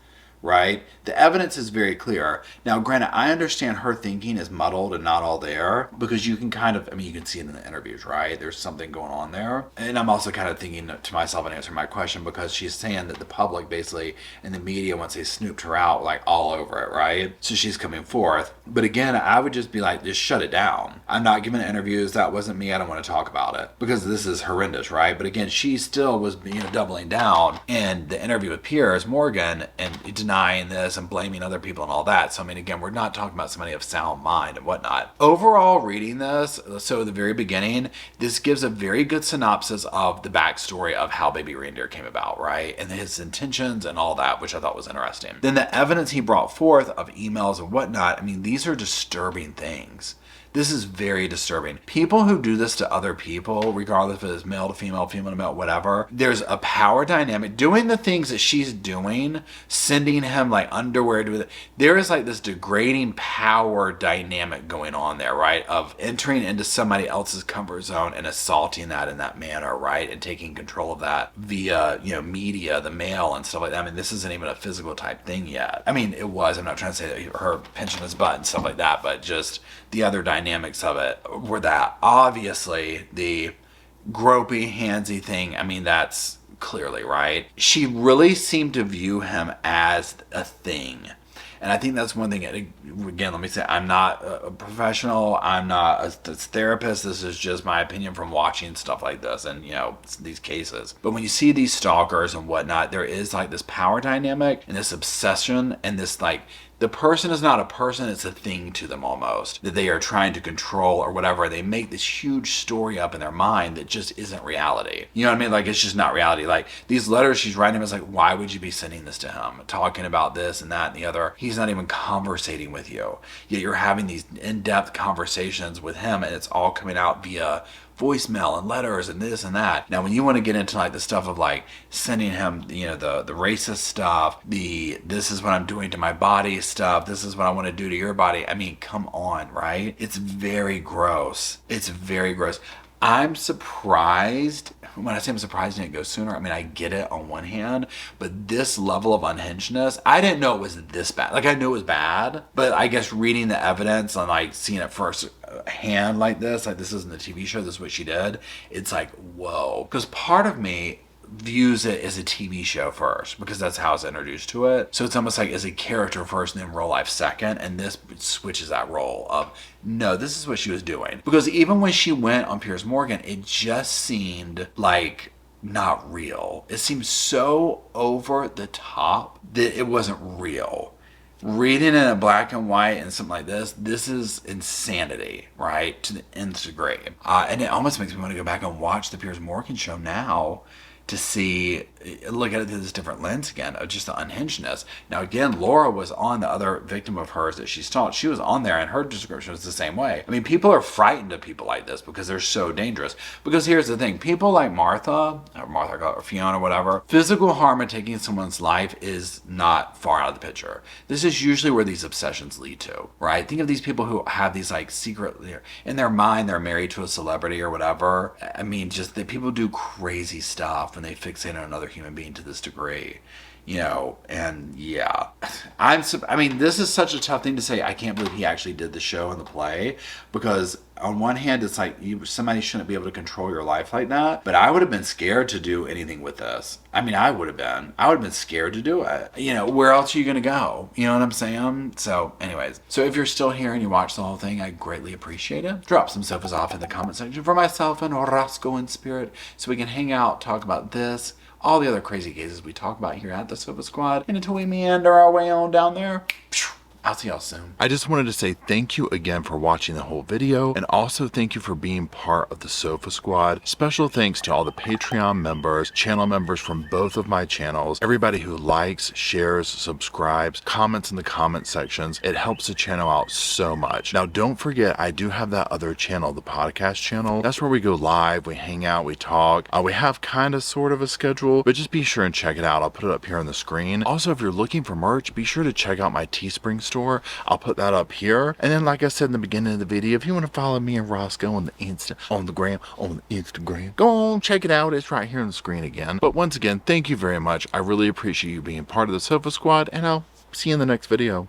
Right? The evidence is very clear. Now, granted, I understand her thinking is muddled and not all there because you can kind of, I mean, you can see it in the interviews, right? There's something going on there. And I'm also kind of thinking to myself and answering my question because she's saying that the public basically and the media, once they snooped her out, like all over it, right? So she's coming forth. But again, I would just be like, just shut it down. I'm not giving interviews. That wasn't me. I don't want to talk about it because this is horrendous, right? But again, she still was, doubling down in the interview with Piers Morgan and denying this and blaming other people and all that. So, I mean, again, we're not talking about somebody of sound mind and whatnot. Overall, reading this, so at the very beginning, this gives a very good synopsis of the backstory of how Baby Reindeer came about, right? And his intentions and all that, which I thought was interesting. Then the evidence he brought forth of emails and whatnot, I mean, these are disturbing things. This is very disturbing. People who do this to other people, regardless if it is male to female, female to male, whatever, there's a power dynamic. Doing the things that she's doing, sending him like underwear, there is like this degrading power dynamic going on there, right? Of entering into somebody else's comfort zone and assaulting that in that manner, right? And taking control of that via, media, the mail and stuff like that. I mean, this isn't even a physical type thing yet. I mean, it was. I'm not trying to say that her pinching his butt and stuff like that, but just the other dynamics of it were that obviously the gropey, handsy thing, I mean, that's clearly right. She really seemed to view him as a thing. And I think that's one thing, again, let me say, I'm not a professional, I'm not a therapist, this is just my opinion from watching stuff like this and, these cases. But when you see these stalkers and whatnot, there is like this power dynamic and this obsession and this like, the person is not a person, it's a thing to them almost, that they are trying to control or whatever. They make this huge story up in their mind that just isn't reality. You know what I mean? Like, it's just not reality. Like, these letters she's writing him is like, why would you be sending this to him? Talking about this and that and the other. He's not even conversating with you. Yet you're having these in-depth conversations with him and it's all coming out via voicemail and letters and this and that. Now, when you want to get into like the stuff of like sending him, the racist stuff, this is what I'm doing to my body stuff, this is what I want to do to your body. I mean, come on, right? It's very gross. It's very gross. I'm surprised. When I say I'm surprised it didn't go sooner, I mean, I get it on one hand, but this level of unhingedness, I didn't know it was this bad. Like, I knew it was bad, but I guess reading the evidence and like seeing it first hand like this isn't a TV show, this is what she did, it's like, whoa. Because part of me views it as a TV show first because that's how it's introduced to it. So it's almost like as a character first and then real life second. And this switches that role of, no, this is what she was doing. Because even when she went on Piers Morgan, it just seemed like not real. It seemed so over the top that it wasn't real. Reading it in black and white and something like this is insanity, right? To the nth degree. And it almost makes me want to go back and watch the Piers Morgan show now to see, look at it through this different lens again of just the unhingedness. Now again, Laura was on, the other victim of hers that she stalked. She was on there and her description was the same way. I mean, people are frightened of people like this because they're so dangerous. Because here's the thing, people like Martha or Fiona, whatever, physical harm and taking someone's life is not far out of the picture. This is usually where these obsessions lead to, right? Think of these people who have these like secret, in their mind, they're married to a celebrity or whatever. I mean, just that people do crazy stuff when they fixate on another human being to this degree, you know. And yeah, I mean, this is such a tough thing to say. I can't believe he actually did the show and the play, because on one hand, it's like somebody shouldn't be able to control your life like that. But I would have been scared to do anything with this. I mean, I would have been scared to do it. You know, where else are you going to go? You know what I'm saying? So anyways, so if you're still here and you watch the whole thing, I greatly appreciate it. Drop some sofas off in the comment section for myself and Rosco in spirit, so we can hang out, talk about this, all the other crazy cases we talk about here at the Sofa Squad. And until we meander our way on down there, I'll see y'all soon. I just wanted to say thank you again for watching the whole video, and also thank you for being part of the Sofa Squad. Special thanks to all the Patreon members, channel members from both of my channels, everybody who likes, shares, subscribes, comments in the comment sections. It helps the channel out so much. Now don't forget, I do have that other channel, the podcast channel. That's where we go live, we hang out, we talk. We have kind of sort of a schedule, but just be sure and check it out. I'll put it up here on the screen. Also, if you're looking for merch, be sure to check out my Teespring store. I'll put that up here. And then, like I said in the beginning of the video, if you want to follow me and Rosco on the Instagram, go on, check it out. It's right here on the screen again. But once again, thank you very much. I really appreciate you being part of the Sofa Squad, and I'll see you in the next video.